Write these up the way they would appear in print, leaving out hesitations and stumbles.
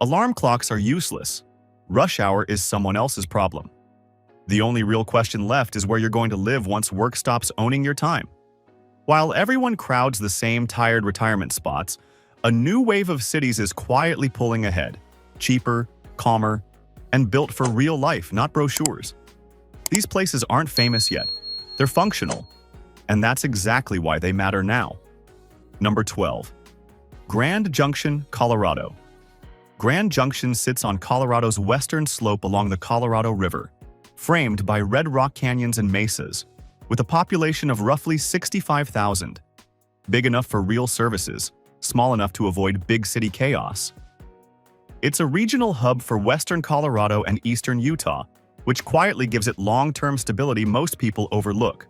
Alarm clocks are useless. Rush hour is someone else's problem. The only real question left is where you're going to live once work stops owning your time. While everyone crowds the same tired retirement spots, a new wave of cities is quietly pulling ahead, cheaper, calmer, and built for real life, not brochures. These places aren't famous yet. They're functional, and that's exactly why they matter now. Number 12. Grand Junction, Colorado. Grand Junction sits on Colorado's western slope along the Colorado River, framed by red rock canyons and mesas, with a population of roughly 65,000. Big enough for real services, small enough to avoid big city chaos. It's a regional hub for western Colorado and eastern Utah, which quietly gives it long-term stability most people overlook.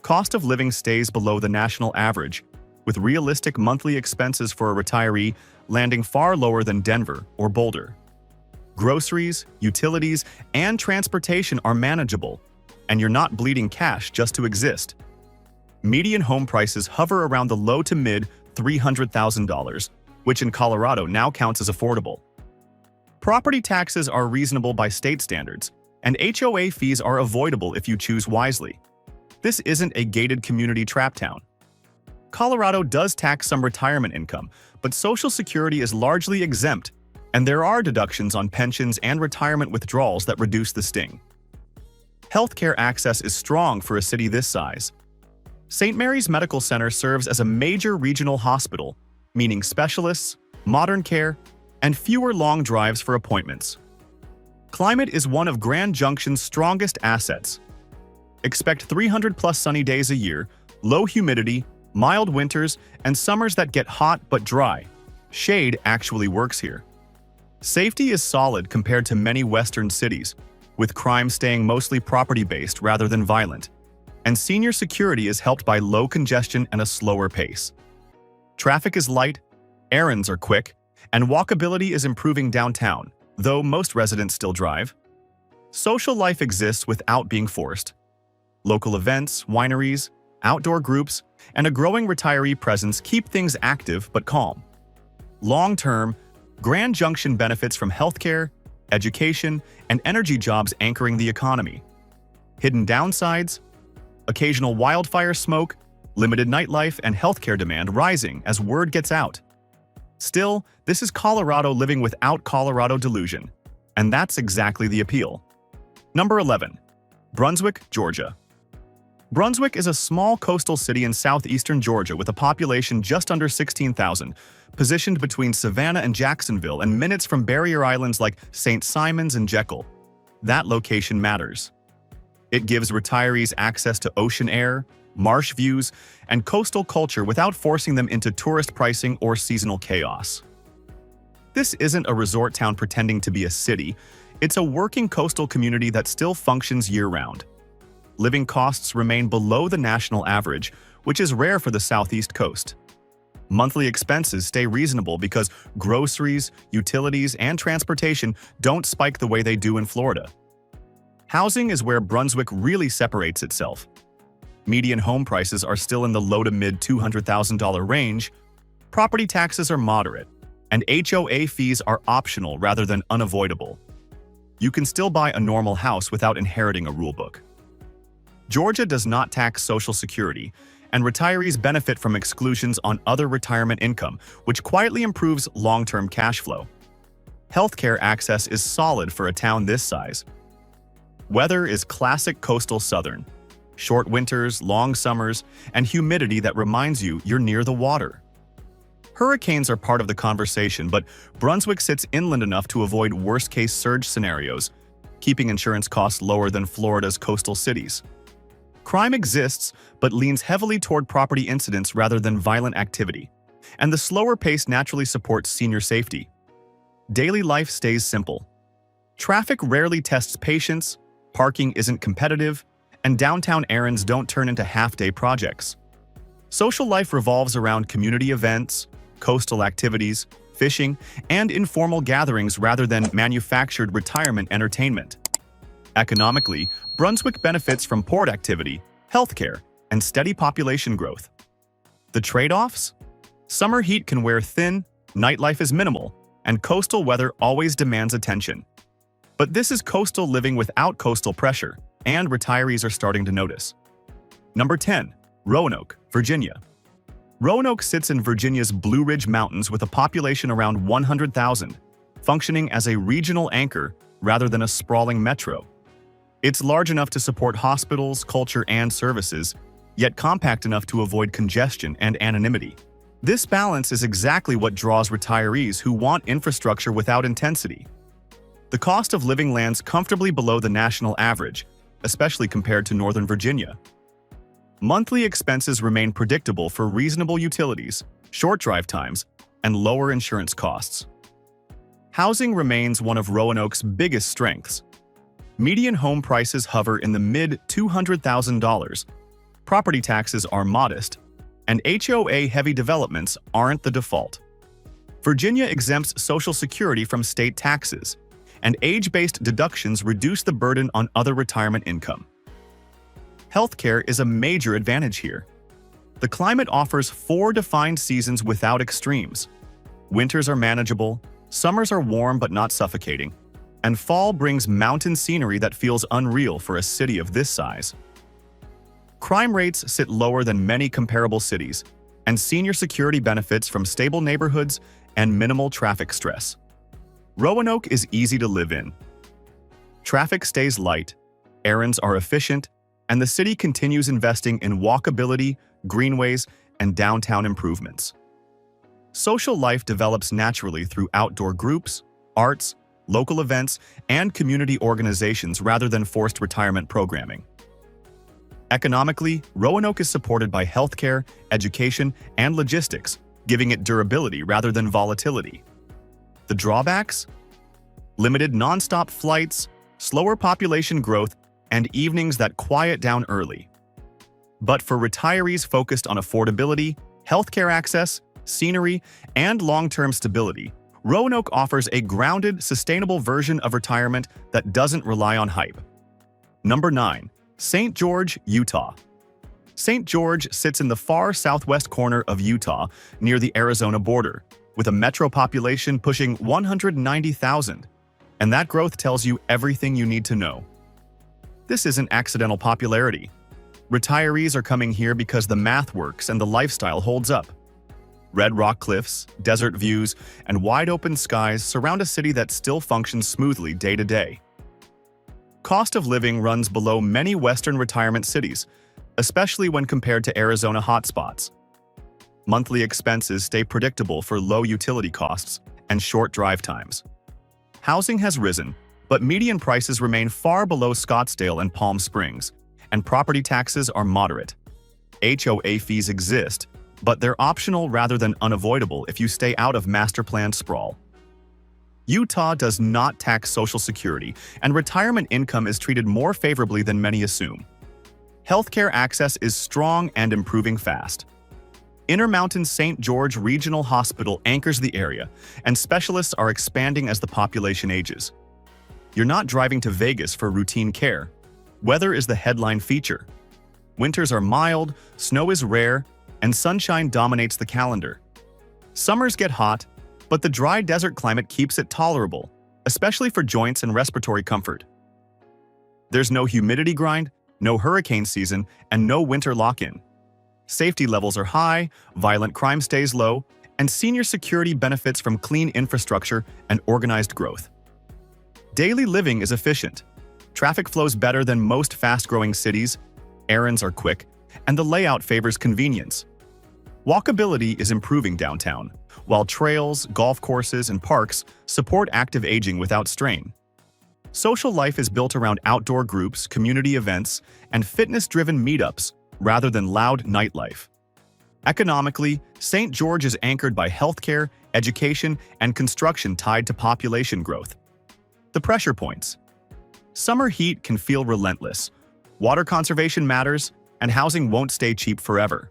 Cost of living stays below the national average, with realistic monthly expenses for a retiree landing far lower than Denver or Boulder. Groceries, utilities, and transportation are manageable, and you're not bleeding cash just to exist. Median home prices hover around the low to mid $300,000, which in Colorado now counts as affordable. Property taxes are reasonable by state standards, and HOA fees are avoidable if you choose wisely. This isn't a gated community trap town. Colorado does tax some retirement income, but Social Security is largely exempt, and there are deductions on pensions and retirement withdrawals that reduce the sting. Healthcare access is strong for a city this size. St. Mary's Medical Center serves as a major regional hospital, meaning specialists, modern care, and fewer long drives for appointments. Climate is one of Grand Junction's strongest assets. Expect 300-plus sunny days a year, low humidity, mild winters, and summers that get hot but dry. Shade actually works here. Safety is solid compared to many western cities, with crime staying mostly property-based rather than violent, and senior security is helped by low congestion and a slower pace. Traffic is light, errands are quick, and walkability is improving downtown, though most residents still drive. Social life exists without being forced. Local events, wineries, outdoor groups, and a growing retiree presence keep things active but calm. Long-term, Grand Junction benefits from healthcare, education, and energy jobs anchoring the economy. Hidden downsides: occasional wildfire smoke, limited nightlife, and healthcare demand rising as word gets out. Still, this is Colorado living without Colorado delusion, and that's exactly the appeal. Number 11. Brunswick, Georgia. Brunswick is a small coastal city in southeastern Georgia with a population just under 16,000, positioned between Savannah and Jacksonville and minutes from barrier islands like St. Simons and Jekyll. That location matters. It gives retirees access to ocean air, marsh views, and coastal culture without forcing them into tourist pricing or seasonal chaos. This isn't a resort town pretending to be a city. It's a working coastal community that still functions year-round. Living costs remain below the national average, which is rare for the southeast coast. Monthly expenses stay reasonable because groceries, utilities, and transportation don't spike the way they do in Florida. Housing is where Brunswick really separates itself. Median home prices are still in the low to mid $200,000 range, property taxes are moderate, and HOA fees are optional rather than unavoidable. You can still buy a normal house without inheriting a rulebook. Georgia does not tax Social Security, and retirees benefit from exclusions on other retirement income, which quietly improves long-term cash flow. Healthcare access is solid for a town this size. Weather is classic coastal southern. Short winters, long summers, and humidity that reminds you you're near the water. Hurricanes are part of the conversation, but Brunswick sits inland enough to avoid worst-case surge scenarios, keeping insurance costs lower than Florida's coastal cities. Crime exists, but leans heavily toward property incidents rather than violent activity, and the slower pace naturally supports senior safety. Daily life stays simple. Traffic rarely tests patience, parking isn't competitive, and downtown errands don't turn into half-day projects. Social life revolves around community events, coastal activities, fishing, and informal gatherings rather than manufactured retirement entertainment. Economically, Brunswick benefits from port activity, healthcare, and steady population growth. The trade-offs? Summer heat can wear thin, nightlife is minimal, and coastal weather always demands attention. But this is coastal living without coastal pressure, and retirees are starting to notice. Number 10. Roanoke, Virginia. Roanoke sits in Virginia's Blue Ridge Mountains with a population around 100,000, functioning as a regional anchor rather than a sprawling metro. It's large enough to support hospitals, culture, and services, yet compact enough to avoid congestion and anonymity. This balance is exactly what draws retirees who want infrastructure without intensity. The cost of living lands comfortably below the national average, especially compared to Northern Virginia. Monthly expenses remain predictable for reasonable utilities, short drive times, and lower insurance costs. Housing remains one of Roanoke's biggest strengths. Median home prices hover in the mid-$200,000. Property taxes are modest, and HOA-heavy developments aren't the default. Virginia exempts Social Security from state taxes, and age-based deductions reduce the burden on other retirement income. Healthcare is a major advantage here. The climate offers 4 defined seasons without extremes. Winters are manageable, summers are warm but not suffocating, and fall brings mountain scenery that feels unreal for a city of this size. Crime rates sit lower than many comparable cities, and senior security benefits from stable neighborhoods and minimal traffic stress. Roanoke is easy to live in. Traffic stays light, errands are efficient, and the city continues investing in walkability, greenways, and downtown improvements. Social life develops naturally through outdoor groups, arts, local events, and community organizations rather than forced retirement programming. Economically, Roanoke is supported by healthcare, education, and logistics, giving it durability rather than volatility. The drawbacks? Limited nonstop flights, slower population growth, and evenings that quiet down early. But for retirees focused on affordability, healthcare access, scenery, and long-term stability, Roanoke offers a grounded, sustainable version of retirement that doesn't rely on hype. Number 9. St. George, Utah. St. George sits in the far southwest corner of Utah, near the Arizona border, with a metro population pushing 190,000. And that growth tells you everything you need to know. This isn't accidental popularity. Retirees are coming here because the math works and the lifestyle holds up. Red rock cliffs, desert views, and wide-open skies surround a city that still functions smoothly day to day. Cost of living runs below many Western retirement cities, especially when compared to Arizona hotspots. Monthly expenses stay predictable for low utility costs and short drive times. Housing has risen, but median prices remain far below Scottsdale and Palm Springs, and property taxes are moderate. HOA fees exist, but they're optional rather than unavoidable if you stay out of master plan sprawl. Utah does not tax Social Security, and retirement income is treated more favorably than many assume. Healthcare access is strong and improving fast. Intermountain St. George Regional Hospital anchors the area, and specialists are expanding as the population ages. You're not driving to Vegas for routine care. Weather is the headline feature. Winters are mild, snow is rare, and sunshine dominates the calendar. Summers get hot, but the dry desert climate keeps it tolerable, especially for joints and respiratory comfort. There's no humidity grind, no hurricane season, and no winter lock-in. Safety levels are high, violent crime stays low, and senior security benefits from clean infrastructure and organized growth. Daily living is efficient. Traffic flows better than most fast-growing cities, errands are quick, and the layout favors convenience. Walkability is improving downtown, while trails, golf courses, and parks support active aging without strain. Social life is built around outdoor groups, community events, and fitness-driven meetups rather than loud nightlife. Economically, St. George is anchored by healthcare, education, and construction tied to population growth. The pressure points. Summer heat can feel relentless. Water conservation matters, and housing won't stay cheap forever.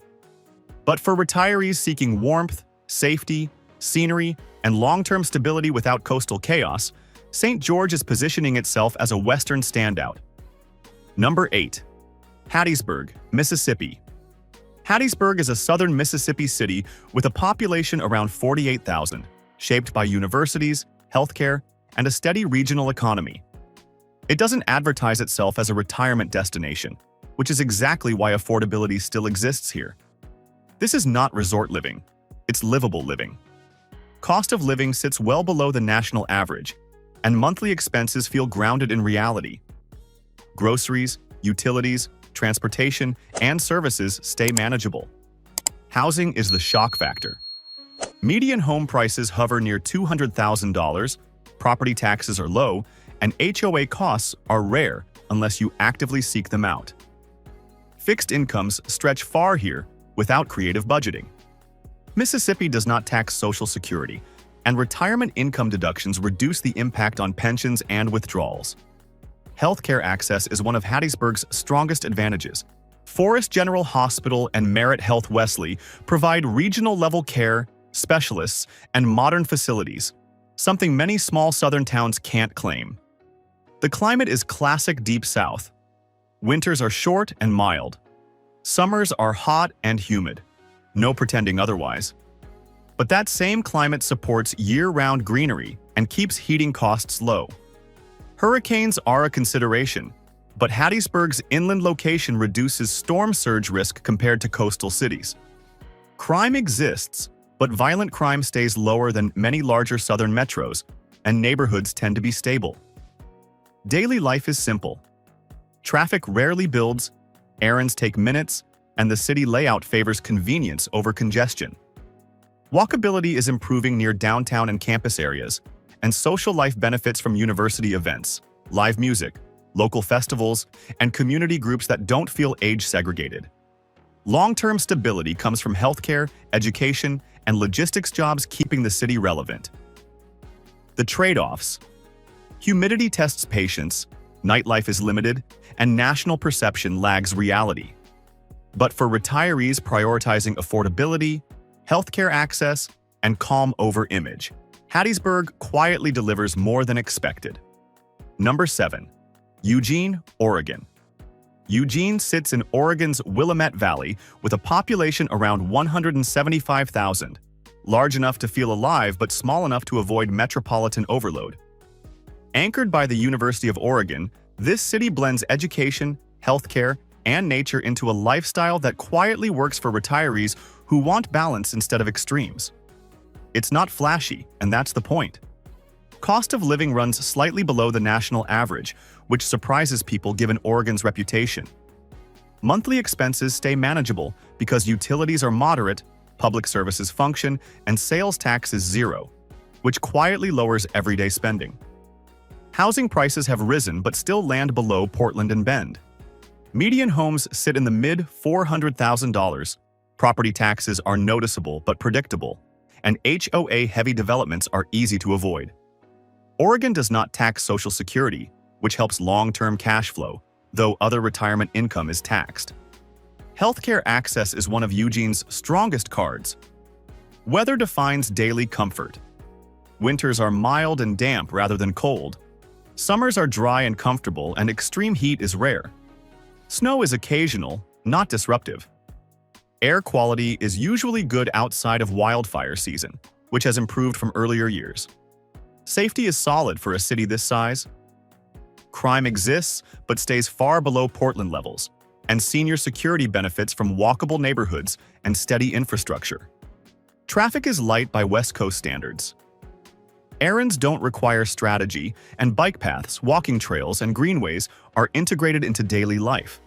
But for retirees seeking warmth, safety, scenery, and long-term stability without coastal chaos, St. George is positioning itself as a Western standout. Number 8. Hattiesburg, Mississippi. Hattiesburg is a southern Mississippi city with a population around 48,000, shaped by universities, healthcare, and a steady regional economy. It doesn't advertise itself as a retirement destination, which is exactly why affordability still exists here. This is not resort living, it's livable living. Cost of living sits well below the national average, and monthly expenses feel grounded in reality. Groceries, utilities, transportation, and services stay manageable. Housing is the shock factor. Median home prices hover near $200,000, property taxes are low, and HOA costs are rare unless you actively seek them out. Fixed incomes stretch far here without creative budgeting. Mississippi does not tax Social Security, and retirement income deductions reduce the impact on pensions and withdrawals. Healthcare access is one of Hattiesburg's strongest advantages. Forest General Hospital and Merit Health Wesley provide regional-level care, specialists, and modern facilities, something many small southern towns can't claim. The climate is classic Deep South. Winters are short and mild. Summers are hot and humid. No pretending otherwise. But that same climate supports year-round greenery and keeps heating costs low. Hurricanes are a consideration, but Hattiesburg's inland location reduces storm surge risk compared to coastal cities. Crime exists, but violent crime stays lower than many larger southern metros, and neighborhoods tend to be stable. Daily life is simple. Traffic rarely builds, errands take minutes, and the city layout favors convenience over congestion. Walkability is improving near downtown and campus areas, and social life benefits from university events, live music, local festivals, and community groups that don't feel age-segregated. Long-term stability comes from healthcare, education, and logistics jobs keeping the city relevant. The trade-offs. Humidity tests patience, nightlife is limited, and national perception lags reality. But for retirees prioritizing affordability, healthcare access, and calm over image, Hattiesburg quietly delivers more than expected. Number 7. Eugene, Oregon. Eugene sits in Oregon's Willamette Valley with a population around 175,000, large enough to feel alive but small enough to avoid metropolitan overload. Anchored by the University of Oregon, this city blends education, healthcare, and nature into a lifestyle that quietly works for retirees who want balance instead of extremes. It's not flashy, and that's the point. Cost of living runs slightly below the national average, which surprises people given Oregon's reputation. Monthly expenses stay manageable because utilities are moderate, public services function, and sales tax is zero, which quietly lowers everyday spending. Housing prices have risen but still land below Portland and Bend. Median homes sit in the mid-$400,000. Property taxes are noticeable but predictable, and HOA-heavy developments are easy to avoid. Oregon does not tax Social Security, which helps long-term cash flow, though other retirement income is taxed. Healthcare access is one of Eugene's strongest cards. Weather defines daily comfort. Winters are mild and damp rather than cold. Summers are dry and comfortable, and extreme heat is rare. Snow is occasional, not disruptive. Air quality is usually good outside of wildfire season, which has improved from earlier years. Safety is solid for a city this size. Crime exists but stays far below Portland levels, and senior security benefits from walkable neighborhoods and steady infrastructure. Traffic is light by West Coast standards. Errands don't require strategy, and bike paths, walking trails, and greenways are integrated into daily life.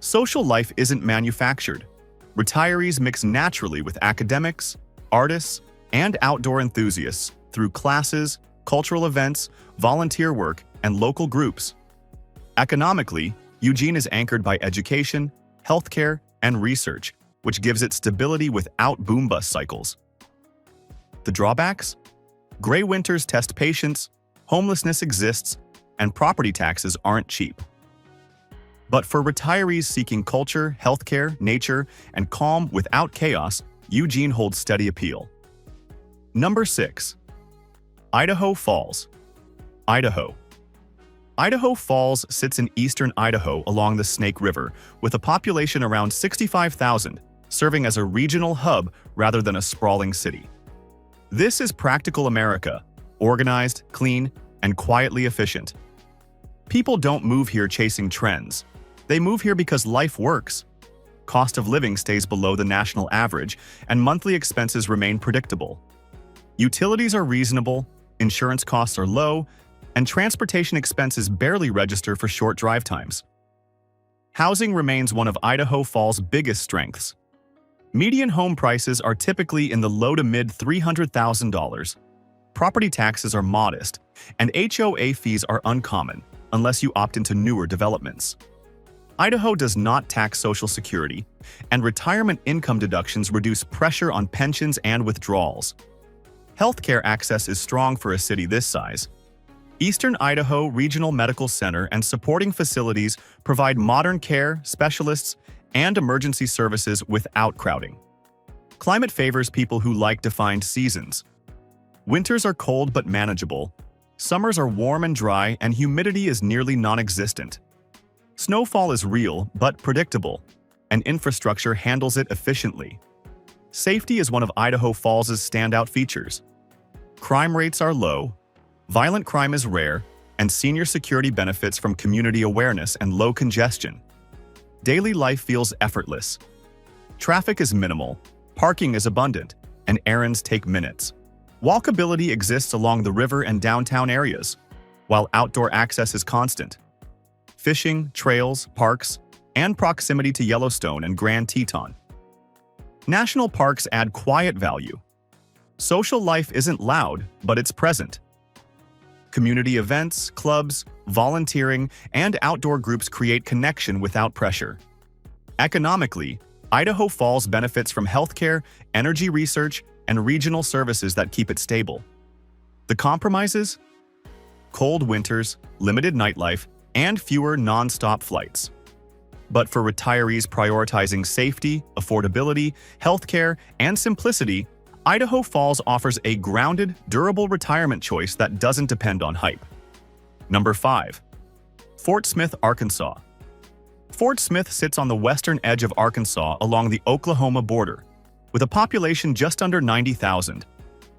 Social life isn't manufactured. Retirees mix naturally with academics, artists, and outdoor enthusiasts through classes, cultural events, volunteer work, and local groups. Economically, Eugene is anchored by education, healthcare, and research, which gives it stability without boom-bust cycles. The drawbacks? Gray winters test patience, homelessness exists, and property taxes aren't cheap. But for retirees seeking culture, healthcare, nature, and calm without chaos, Eugene holds steady appeal. Number 6. Idaho Falls. Idaho. Idaho Falls sits in eastern Idaho along the Snake River with a population around 65,000, serving as a regional hub rather than a sprawling city. This is practical America, organized, clean, and quietly efficient. People don't move here chasing trends. They move here because life works. Cost of living stays below the national average, and monthly expenses remain predictable. Utilities are reasonable, insurance costs are low, and transportation expenses barely register for short drive times. Housing remains one of Idaho Falls' biggest strengths. Median home prices are typically in the low to mid $300,000. Property taxes are modest, and HOA fees are uncommon, unless you opt into newer developments. Idaho does not tax Social Security, and retirement income deductions reduce pressure on pensions and withdrawals. Healthcare access is strong for a city this size. Eastern Idaho Regional Medical Center and supporting facilities provide modern care, specialists, and emergency services without crowding. Climate favors people who like defined seasons. Winters are cold but manageable. Summers are warm and dry, and humidity is nearly non-existent. Snowfall is real but predictable, and infrastructure handles it efficiently. Safety is one of Idaho Falls' standout features. Crime rates are low, violent crime is rare, and senior security benefits from community awareness and low congestion. Daily life feels effortless. Traffic is minimal, parking is abundant, and errands take minutes. Walkability exists along the river and downtown areas, while outdoor access is constant. Fishing, trails, parks, and proximity to Yellowstone and Grand Teton. National parks add quiet value. Social life isn't loud, but it's present. Community events, clubs, volunteering, and outdoor groups create connection without pressure. Economically, Idaho Falls benefits from healthcare, energy research, and regional services that keep it stable. The compromises? Cold winters, limited nightlife, and fewer non-stop flights. But for retirees prioritizing safety, affordability, healthcare, and simplicity, Idaho Falls offers a grounded, durable retirement choice that doesn't depend on hype. Number 5. Fort Smith, Arkansas. Fort Smith sits on the western edge of Arkansas along the Oklahoma border, with a population just under 90,000,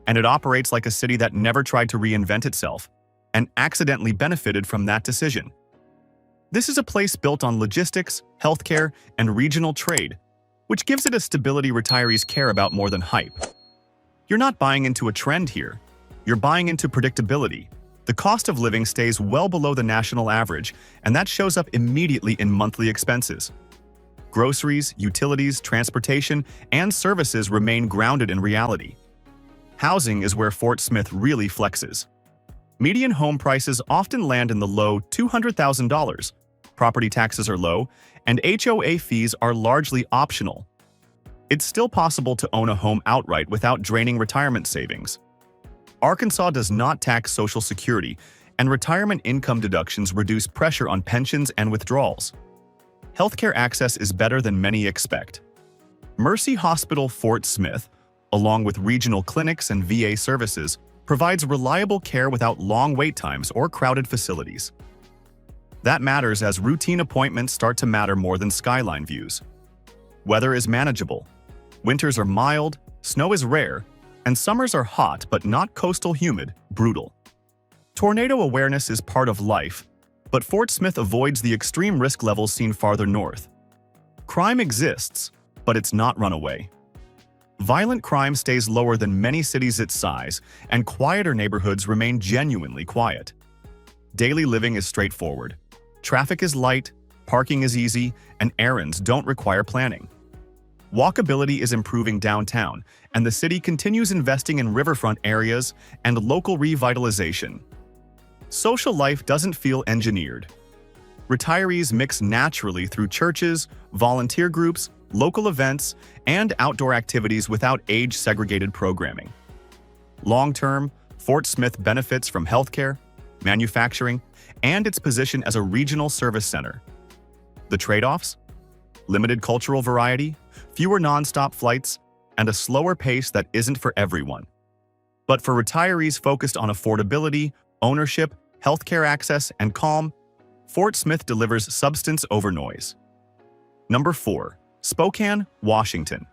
and it operates like a city that never tried to reinvent itself and accidentally benefited from that decision. This is a place built on logistics, healthcare, and regional trade, which gives it a stability retirees care about more than hype. You're not buying into a trend here. You're buying into predictability. The cost of living stays well below the national average, and that shows up immediately in monthly expenses. Groceries, utilities, transportation, and services remain grounded in reality. Housing is where Fort Smith really flexes. Median home prices often land in the low $200,000. Property taxes are low, and HOA fees are largely optional. It's still possible to own a home outright without draining retirement savings. Arkansas does not tax Social Security, and retirement income deductions reduce pressure on pensions and withdrawals. Healthcare access is better than many expect. Mercy Hospital Fort Smith, along with regional clinics and VA services, provides reliable care without long wait times or crowded facilities. That matters as routine appointments start to matter more than skyline views. Weather is manageable. Winters are mild, snow is rare, and summers are hot but not coastal humid, brutal. Tornado awareness is part of life, but Fort Smith avoids the extreme risk levels seen farther north. Crime exists, but it's not runaway. Violent crime stays lower than many cities its size, and quieter neighborhoods remain genuinely quiet. Daily living is straightforward. Traffic is light, parking is easy, and errands don't require planning. Walkability is improving downtown, and the city continues investing in riverfront areas and local revitalization. Social life doesn't feel engineered. Retirees mix naturally through churches, volunteer groups, local events, and outdoor activities without age-segregated programming. Long-term, Fort Smith benefits from healthcare, manufacturing, and its position as a regional service center. The trade-offs? Limited cultural variety, fewer non-stop flights, and a slower pace that isn't for everyone. But for retirees focused on affordability, ownership, healthcare access, and calm, Fort Smith delivers substance over noise. Number 4. Spokane, Washington.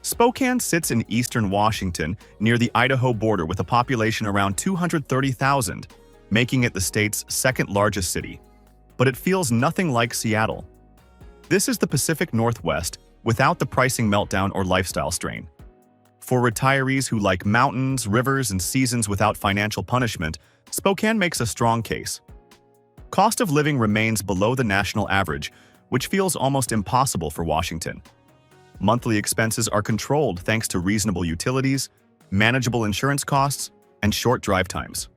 Spokane sits in eastern Washington near the Idaho border with a population around 230,000, making it the state's second largest city. But it feels nothing like Seattle. This is the Pacific Northwest without the pricing meltdown or lifestyle strain. For retirees who like mountains, rivers, and seasons without financial punishment, Spokane makes a strong case. Cost of living remains below the national average, which feels almost impossible for Washington. Monthly expenses are controlled thanks to reasonable utilities, manageable insurance costs, and short drive times.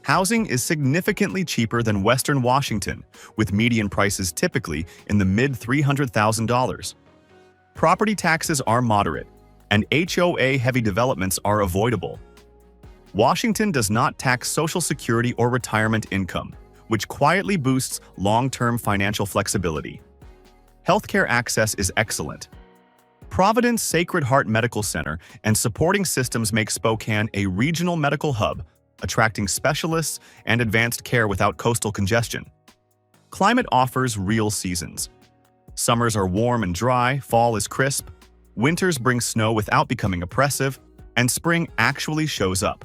Housing is significantly cheaper than Western Washington, with median prices typically in the mid-$300,000. Property taxes are moderate, and HOA-heavy developments are avoidable. Washington does not tax Social Security or retirement income, which quietly boosts long-term financial flexibility. Healthcare access is excellent. Providence Sacred Heart Medical Center and supporting systems make Spokane a regional medical hub, attracting specialists and advanced care without coastal congestion. Climate offers real seasons. Summers are warm and dry, fall is crisp, winters bring snow without becoming oppressive, and spring actually shows up.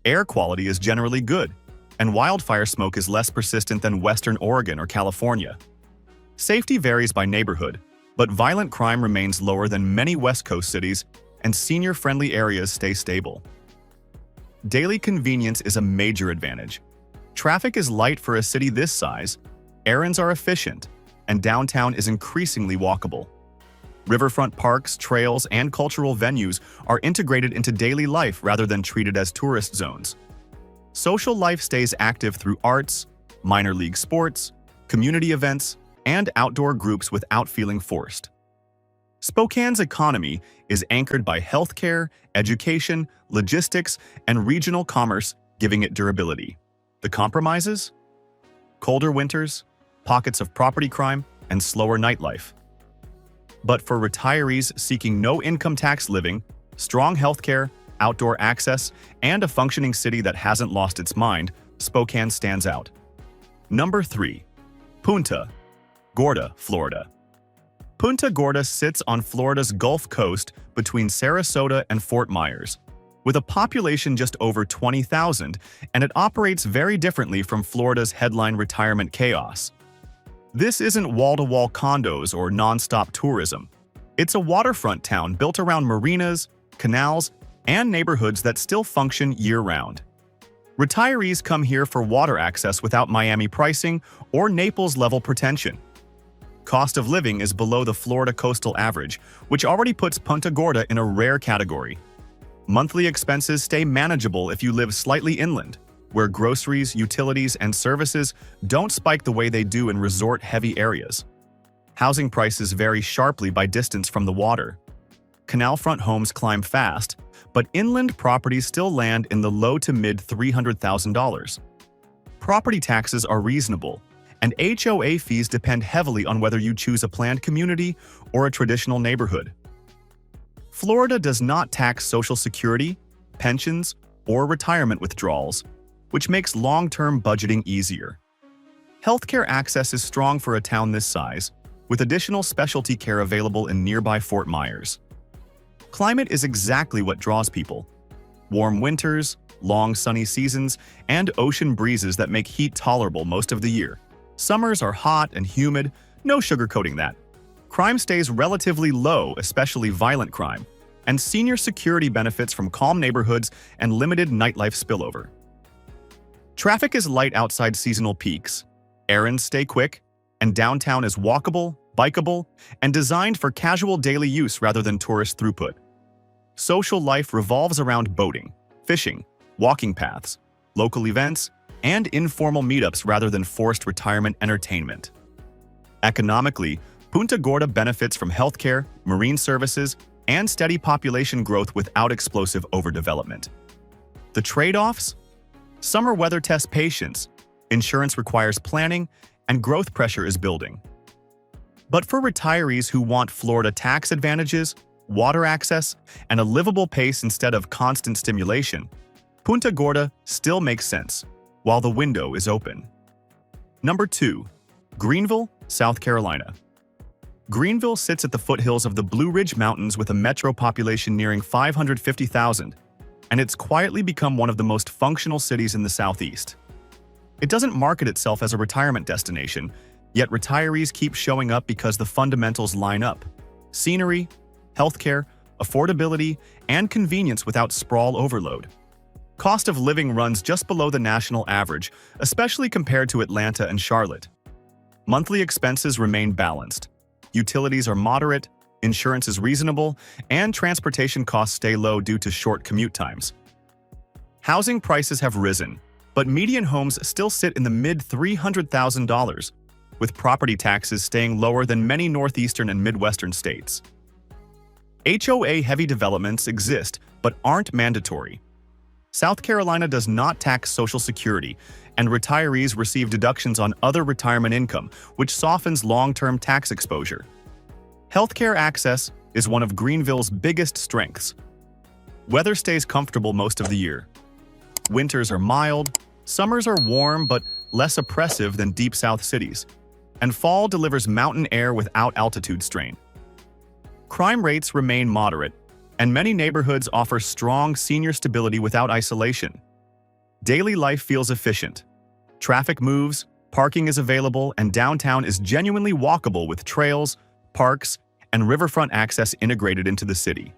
Air quality is generally good, and wildfire smoke is less persistent than Western Oregon or California. Safety varies by neighborhood, but violent crime remains lower than many West Coast cities, and senior-friendly areas stay stable. Daily convenience is a major advantage. Traffic is light for a city this size, errands are efficient, and downtown is increasingly walkable. Riverfront parks, trails, and cultural venues are integrated into daily life rather than treated as tourist zones. Social life stays active through arts, minor league sports, community events, and outdoor groups without feeling forced. Spokane's economy is anchored by healthcare, education, logistics, and regional commerce, giving it durability. The compromises? Colder winters, pockets of property crime, and slower nightlife. But for retirees seeking no income tax living, strong healthcare, outdoor access, and a functioning city that hasn't lost its mind, Spokane stands out. Number 3. Punta, Gorda, Florida. Punta Gorda sits on Florida's Gulf Coast between Sarasota and Fort Myers. With a population just over 20,000, and it operates very differently from Florida's headline retirement chaos. This isn't wall-to-wall condos or non-stop tourism. It's a waterfront town built around marinas, canals, and neighborhoods that still function year-round. Retirees come here for water access without Miami pricing or Naples-level pretension. Cost of living is below the Florida coastal average, which already puts Punta Gorda in a rare category. Monthly expenses stay manageable if you live slightly inland, where groceries, utilities, and services don't spike the way they do in resort-heavy areas. Housing prices vary sharply by distance from the water. Canal-front homes climb fast, but inland properties still land in the low to mid-$300,000. Property taxes are reasonable, and HOA fees depend heavily on whether you choose a planned community or a traditional neighborhood. Florida does not tax Social Security, pensions, or retirement withdrawals, which makes long-term budgeting easier. Healthcare access is strong for a town this size, with additional specialty care available in nearby Fort Myers. Climate is exactly what draws people. Warm winters, long sunny seasons, and ocean breezes that make heat tolerable most of the year. Summers are hot and humid, no sugarcoating that. Crime stays relatively low, especially violent crime, and senior security benefits from calm neighborhoods and limited nightlife spillover. Traffic is light outside seasonal peaks, errands stay quick, and downtown is walkable, bikeable, and designed for casual daily use rather than tourist throughput. Social life revolves around boating, fishing, walking paths, local events, and informal meetups rather than forced retirement entertainment. Economically, Punta Gorda benefits from healthcare, marine services, and steady population growth without explosive overdevelopment. The trade-offs? Summer weather tests patience, insurance requires planning, and growth pressure is building. But for retirees who want Florida tax advantages, water access, and a livable pace instead of constant stimulation, Punta Gorda still makes sense, while the window is open. Number 2. Greenville, South Carolina. Greenville sits at the foothills of the Blue Ridge Mountains with a metro population nearing 550,000, and it's quietly become one of the most functional cities in the Southeast. It doesn't market itself as a retirement destination, yet retirees keep showing up because the fundamentals line up: scenery, healthcare, affordability, and convenience without sprawl overload. Cost of living runs just below the national average, especially compared to Atlanta and Charlotte. Monthly expenses remain balanced. Utilities are moderate, insurance is reasonable, and transportation costs stay low due to short commute times. Housing prices have risen, but median homes still sit in the mid-$300,000, with property taxes staying lower than many northeastern and midwestern states. HOA-heavy developments exist but aren't mandatory. South Carolina does not tax Social Security, and retirees receive deductions on other retirement income, which softens long-term tax exposure. Healthcare access is one of Greenville's biggest strengths. Weather stays comfortable most of the year. Winters are mild, summers are warm but less oppressive than deep south cities, and fall delivers mountain air without altitude strain. Crime rates remain moderate, and many neighborhoods offer strong senior stability without isolation. Daily life feels efficient. Traffic moves, parking is available, and downtown is genuinely walkable with trails, parks, and riverfront access integrated into the city.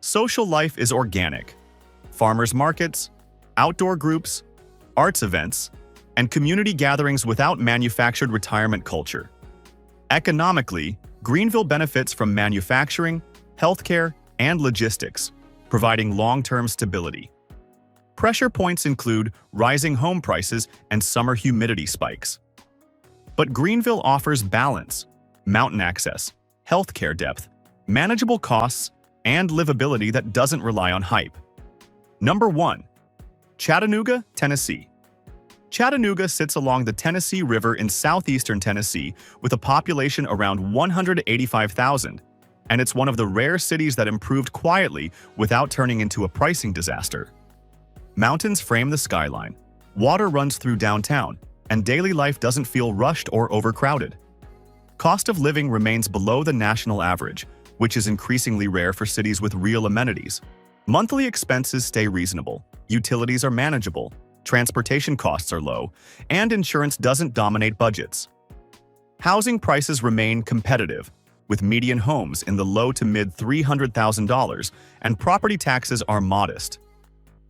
Social life is organic. Farmers markets, outdoor groups, arts events, and community gatherings without manufactured retirement culture. Economically, Greenville benefits from manufacturing, healthcare, and logistics, providing long-term stability. Pressure points include rising home prices and summer humidity spikes. But Greenville offers balance, mountain access, healthcare depth, manageable costs, and livability that doesn't rely on hype. Number 1. Chattanooga, Tennessee. Chattanooga sits along the Tennessee River in southeastern Tennessee with a population around 185,000, and it's one of the rare cities that improved quietly without turning into a pricing disaster. Mountains frame the skyline, water runs through downtown, and daily life doesn't feel rushed or overcrowded. Cost of living remains below the national average, which is increasingly rare for cities with real amenities. Monthly expenses stay reasonable, utilities are manageable, transportation costs are low, and insurance doesn't dominate budgets. Housing prices remain competitive, with median homes in the low to mid $300,000, and property taxes are modest.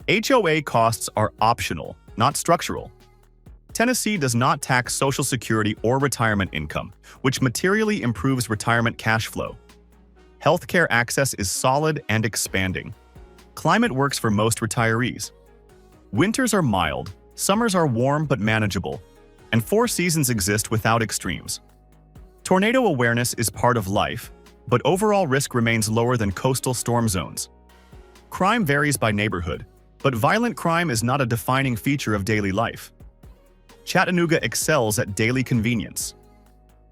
HOA costs are optional, not structural. Tennessee does not tax Social Security or retirement income, which materially improves retirement cash flow. Healthcare access is solid and expanding. Climate works for most retirees. Winters are mild, summers are warm but manageable, and 4 seasons exist without extremes. Tornado awareness is part of life, but overall risk remains lower than coastal storm zones. Crime varies by neighborhood, but violent crime is not a defining feature of daily life. Chattanooga excels at daily convenience.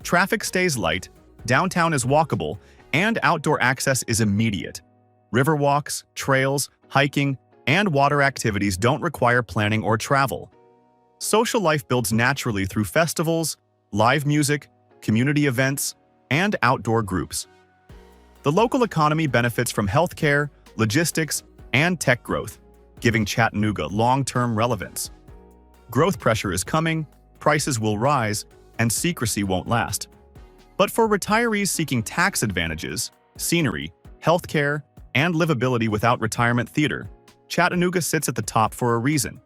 Traffic stays light, downtown is walkable, and outdoor access is immediate. River walks, trails, hiking, and water activities don't require planning or travel. Social life builds naturally through festivals, live music, community events, and outdoor groups. The local economy benefits from healthcare, logistics, and tech growth, giving Chattanooga long-term relevance. Growth pressure is coming, prices will rise, and secrecy won't last. But for retirees seeking tax advantages, scenery, healthcare, and livability without retirement theater, Chattanooga sits at the top for a reason.